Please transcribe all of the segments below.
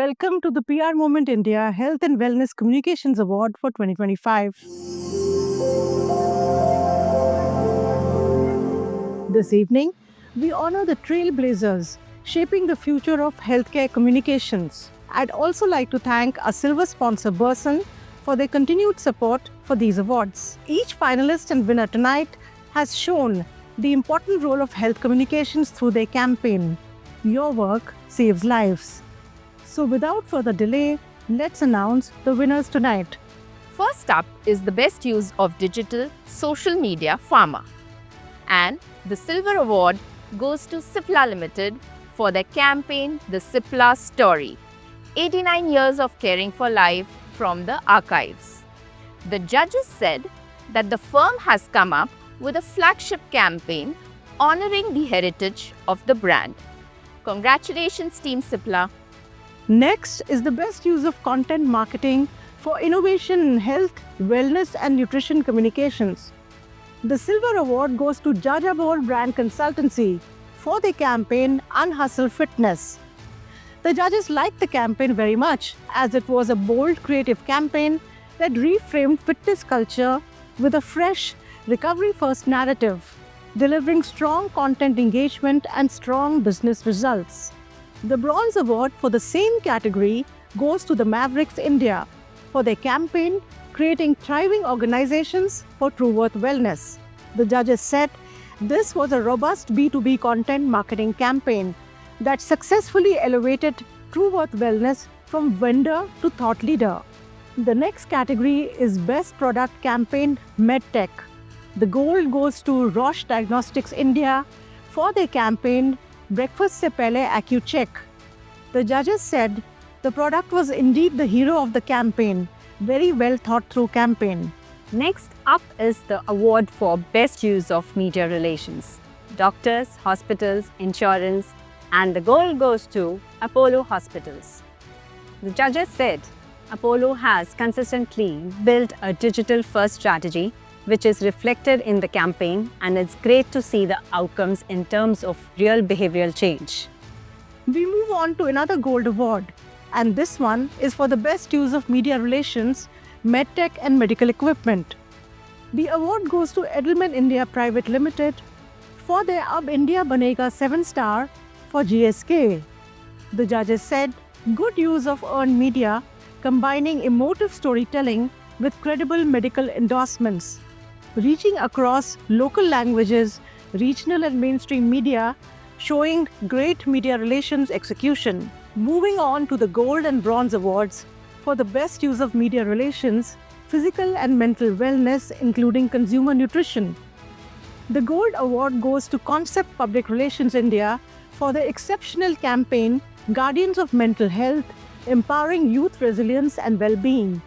welcome to the PR Moment India Health and Wellness Communications Award for 2025. This evening, we honor the trailblazers shaping the future of healthcare communications. I'd also like to thank our silver sponsor, Burson, for their continued support for these awards. Each finalist and winner tonight has shown the important role of health communications through their campaign, Your Work Saves Lives. So without further delay, let's announce the winners tonight. First up is the best use of digital social media pharma. And the silver award goes to Cipla Limited for their campaign The Cipla Story, 89 years of caring for life from the archives. The judges said that the firm has come up with a flagship campaign honoring the heritage of the brand. Congratulations, Team Cipla. Next is the best use of content marketing for innovation in health, wellness and nutrition communications. The silver award goes to Jajabor Brand Consultancy for their campaign Unhustle Fitness. The judges liked the campaign very much as it was a bold creative campaign that reframed fitness culture with a fresh recovery-first narrative, delivering strong content engagement and strong business results. The bronze award for the same category goes to the Mavericks India for their campaign Creating Thriving Organizations for Trueworth Wellness. The judges said this was a robust B2B content marketing campaign that successfully elevated Trueworth Wellness from vendor to thought leader. The next category is Best Product Campaign MedTech. The gold goes to Roche Diagnostics India for their campaign Breakfast Se Pehle AccuCheck. The judges said the product was indeed the hero of the campaign. Very well thought through campaign. Next up is the award for Best Use of Media Relations. Doctors, hospitals, insurance, and the gold goes to Apollo Hospitals. The judges said Apollo has consistently built a digital-first strategy which is reflected in the campaign, and it's great to see the outcomes in terms of real behavioral change. We move on to another gold award, and this one is for the best use of media relations, medtech and medical equipment. The award goes to Edelman India Private Limited for their Ab India Banega 7-star for GSK. The judges said good use of earned media combining emotive storytelling with credible medical endorsements, reaching across local languages, regional and mainstream media, showing great media relations execution. Moving on to the gold and bronze awards for the best use of media relations, physical and mental wellness, including consumer nutrition. The gold award goes to Concept Public Relations India for the exceptional campaign Guardians of Mental Health, empowering youth resilience and well-being.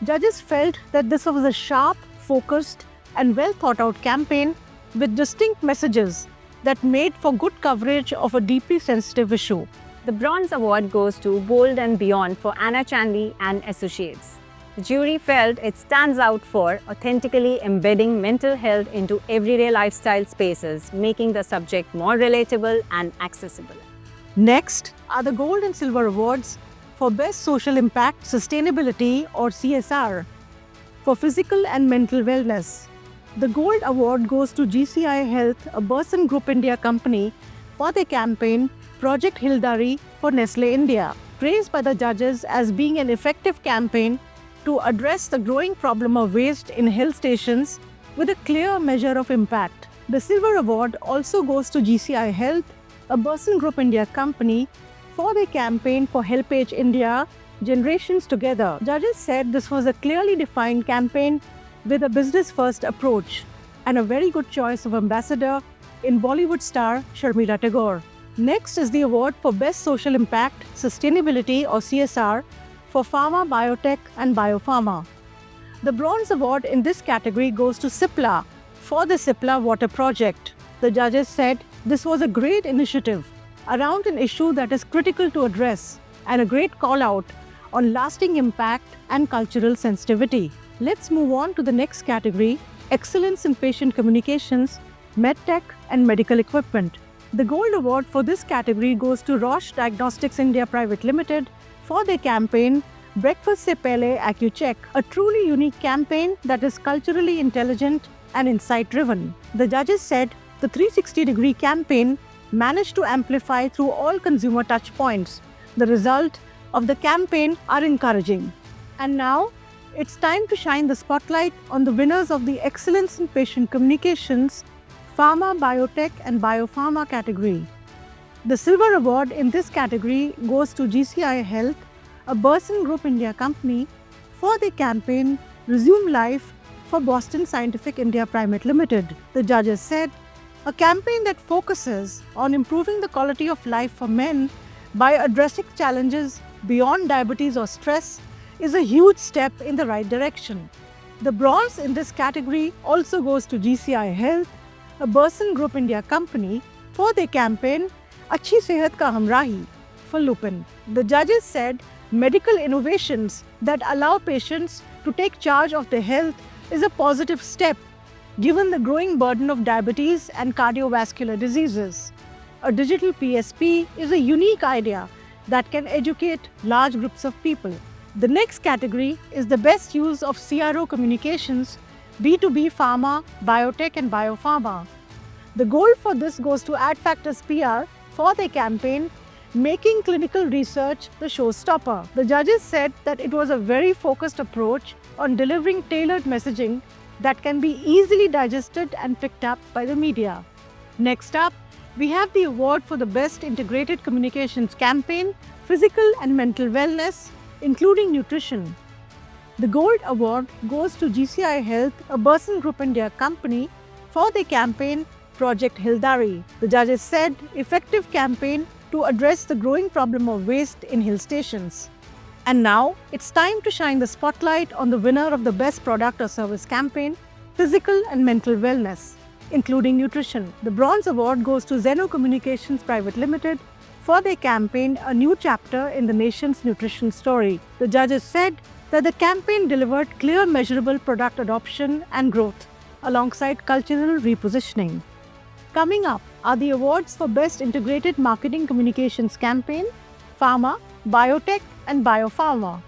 Judges felt that this was a sharp, focused and well thought out campaign with distinct messages that made for good coverage of a deeply sensitive issue. The bronze award goes to Bold and Beyond for Anna Chandy and Associates. The jury felt it stands out for authentically embedding mental health into everyday lifestyle spaces, making the subject more relatable and accessible. Next are the gold and silver awards for Best Social Impact Sustainability or CSR for physical and mental wellness. The gold award goes to GCI Health, a Burson Group India company, for their campaign Project Hildari for Nestle India, praised by the judges as being an effective campaign to address the growing problem of waste in hill stations with a clear measure of impact. The silver award also goes to GCI Health, a Burson Group India company, for their campaign for HelpAge India, Generations Together. Judges said this was a clearly defined campaign with a business-first approach and a very good choice of ambassador in Bollywood star Sharmila Tagore. Next is the award for Best Social Impact, Sustainability or CSR for Pharma, Biotech and Biopharma. The bronze award in this category goes to Cipla for the Cipla Water Project. The judges said this was a great initiative around an issue that is critical to address and a great call-out on lasting impact and cultural sensitivity. Let's move on to the next category, Excellence in Patient Communications, MedTech and Medical Equipment. The Gold Award for this category goes to Roche Diagnostics India Private Limited for their campaign Breakfast Se Pehle AccuCheck, a truly unique campaign that is culturally intelligent and insight-driven. The judges said the 360-degree campaign managed to amplify through all consumer touchpoints. The result of the campaign are encouraging. And now, it's time to shine the spotlight on the winners of the Excellence in Patient Communications, Pharma, Biotech and Biopharma category. The Silver Award in this category goes to GCI Health, a Burson Group India company, for their campaign Resume Life for Boston Scientific India Private Limited. The judges said, a campaign that focuses on improving the quality of life for men by addressing challenges beyond diabetes or stress is a huge step in the right direction. The bronze in this category also goes to GCI Health, a Burson Group India company, for their campaign Achhi Sehat Ka Humrahi for lupin. The judges said medical innovations that allow patients to take charge of their health is a positive step given the growing burden of diabetes and cardiovascular diseases. A digital PSP is a unique idea that can educate large groups of people. The next category is the best use of CRO communications, B2B pharma, biotech and biopharma. The gold for this goes to AdFactors PR for their campaign Making Clinical Research the Showstopper. The judges said that it was a very focused approach on delivering tailored messaging that can be easily digested and picked up by the media. Next up, we have the award for the Best Integrated Communications Campaign, Physical and Mental Wellness, including nutrition. The Gold Award goes to GCI Health, a Burson Group India company, for their campaign Project Hildari. The judges said effective campaign to address the growing problem of waste in hill stations. And now, it's time to shine the spotlight on the winner of the Best Product or Service Campaign, Physical and Mental Wellness, including nutrition. The Bronze Award goes to Zeno Communications Private Limited for their campaign A New Chapter in the Nation's Nutrition Story. The judges said that the campaign delivered clear measurable product adoption and growth, alongside cultural repositioning. Coming up are the awards for Best Integrated Marketing Communications Campaign, Pharma, Biotech and Biopharma.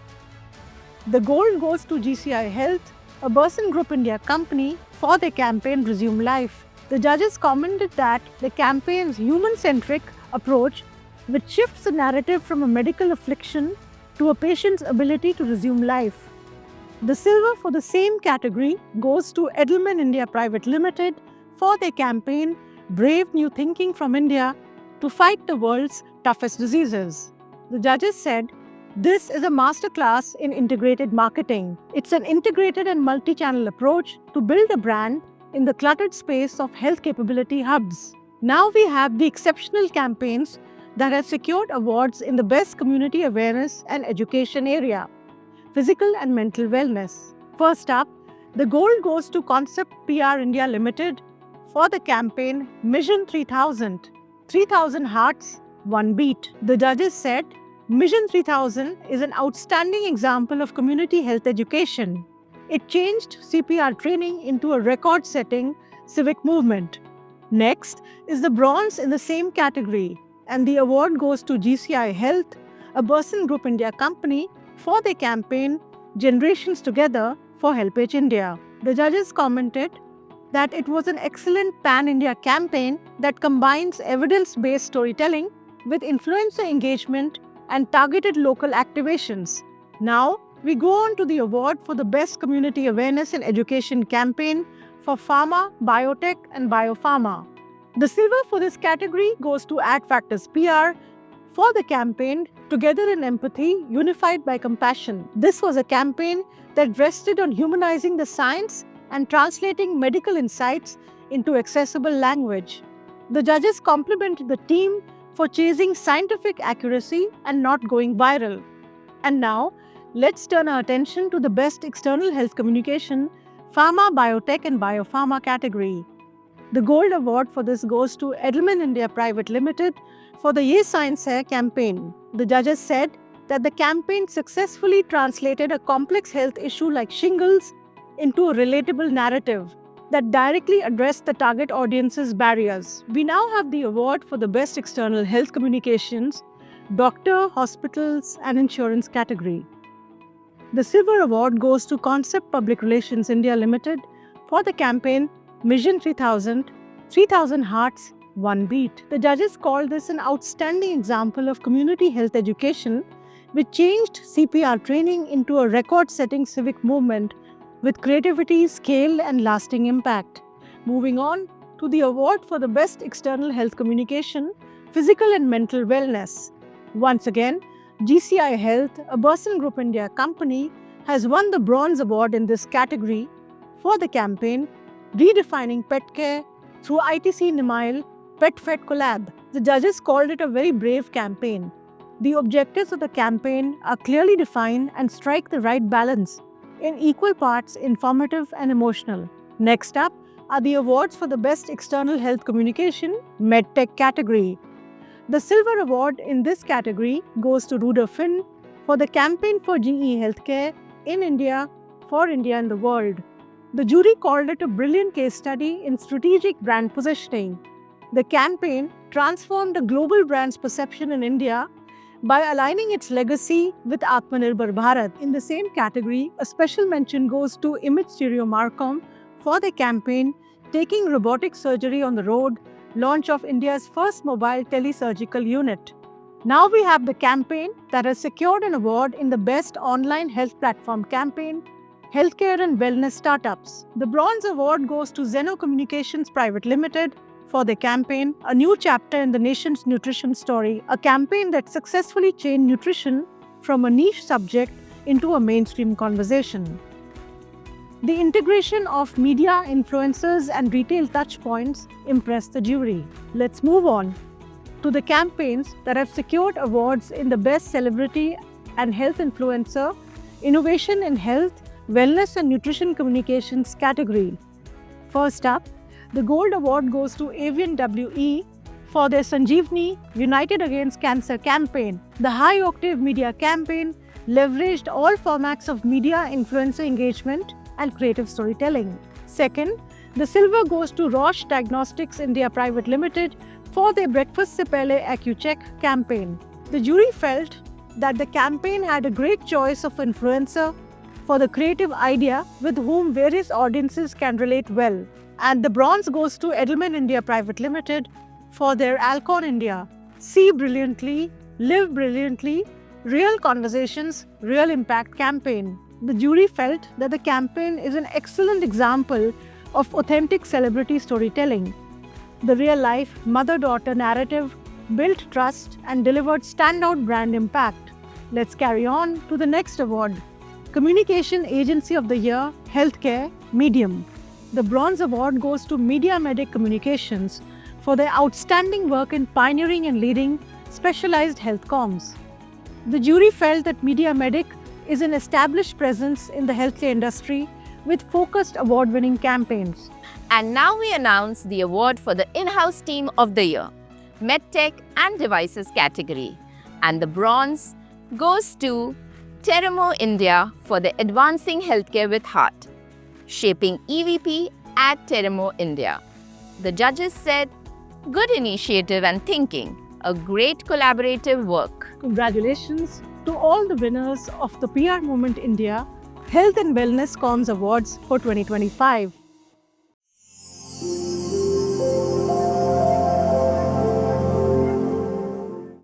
The gold goes to GCI Health, a Burson Group India company, for their campaign Resume Life. The judges commented that the campaign's human-centric approach, which shifts the narrative from a medical affliction to a patient's ability to resume life. The silver for the same category goes to Edelman India Private Limited for their campaign Brave New Thinking from India to fight the world's toughest diseases. The judges said, this is a masterclass in integrated marketing. It's an integrated and multi-channel approach to build a brand in the cluttered space of health capability hubs. Now we have the exceptional campaigns that have secured awards in the Best Community Awareness and Education area, Physical and Mental Wellness. First up, the gold goes to Concept PR India Limited for the campaign Mission 3000, 3000 Hearts, One Beat. The judges said, Mission 3000 is an outstanding example of community health education. It changed CPR training into a record-setting civic movement. Next is the bronze in the same category, and the award goes to GCI Health, a Burson Group India company, for their campaign Generations Together for HelpAge India. The judges commented that it was an excellent pan-India campaign that combines evidence-based storytelling with influencer engagement and targeted local activations. Now, we go on to the award for the Best Community Awareness and Education Campaign for Pharma, Biotech and Biopharma. The silver for this category goes to AdFactors PR for the campaign Together in Empathy, Unified by Compassion. This was a campaign that rested on humanizing the science and translating medical insights into accessible language. The judges complimented the team for chasing scientific accuracy and not going viral. And now, let's turn our attention to the Best External Health Communication, Pharma, Biotech and Biopharma category. The Gold Award for this goes to Edelman India Private Limited for the Ye Science Hai campaign. The judges said that the campaign successfully translated a complex health issue like shingles into a relatable narrative that directly addressed the target audience's barriers. We now have the award for the Best External Health Communications, Doctor, Hospitals and Insurance category. The Silver Award goes to Concept Public Relations India Limited for the campaign Mission 3000, 3000 Hearts, One Beat. The judges called this an outstanding example of community health education, which changed CPR training into a record-setting civic movement with creativity, scale and lasting impact. Moving on to the award for the Best External Health Communication, Physical and Mental Wellness. Once again, GCI Health, a Burson Group India company, has won the Bronze Award in this category for the campaign Redefining Pet Care through ITC Nimail PetFed Collab. The judges called it a very brave campaign. The objectives of the campaign are clearly defined and strike the right balance in equal parts informative and emotional. Next up are the awards for the Best External Health Communication MedTech category. The Silver Award in this category goes to Ruder Finn for the campaign for GE Healthcare in India for India and the world. The jury called it a brilliant case study in strategic brand positioning. The campaign transformed the global brand's perception in India by aligning its legacy with Atmanirbhar Bharat. In the same category, a special mention goes to Image Stereo Marcom for their campaign Taking Robotic Surgery on the Road, launch of India's first mobile telesurgical unit. Now we have the campaign that has secured an award in the Best Online Health Platform Campaign, Healthcare and Wellness Startups. The Bronze Award goes to Zeno Communications Private Limited for their campaign, A New Chapter in the Nation's Nutrition Story, a campaign that successfully changed nutrition from a niche subject into a mainstream conversation. The integration of media, influencers and retail touchpoints impressed the jury. Let's move on to the campaigns that have secured awards in the Best Celebrity and Health Influencer, Innovation in Health, Wellness and Nutrition Communications category. First up, the Gold Award goes to Avian WE for their Sanjeevani United Against Cancer campaign. The High Octave Media campaign leveraged all formats of media influencer engagement and creative storytelling. Second, the silver goes to Roche Diagnostics India Private Limited for their Breakfast Se Pehle AccuCheck campaign. The jury felt that the campaign had a great choice of influencer for the creative idea with whom various audiences can relate well. And the bronze goes to Edelman India Private Limited for their Alcon India See Brilliantly, Live Brilliantly, Real Conversations, Real Impact campaign. The jury felt that the campaign is an excellent example of authentic celebrity storytelling. The real-life mother-daughter narrative built trust and delivered standout brand impact. Let's carry on to the next award. Communication Agency of the Year, Healthcare, Medium. The Bronze Award goes to Media Medic Communications for their outstanding work in pioneering and leading specialized health comms. The jury felt that Media Medic is an established presence in the healthcare industry with focused award-winning campaigns. And now we announce the award for the in-house team of the year, MedTech and Devices category. And the bronze goes to Teramo India for the Advancing Healthcare with Heart, shaping EVP at Teramo India. The judges said, good initiative and thinking, a great collaborative work. Congratulations to all the winners of the PR Movement India Health and Wellness Comms Awards for 2025.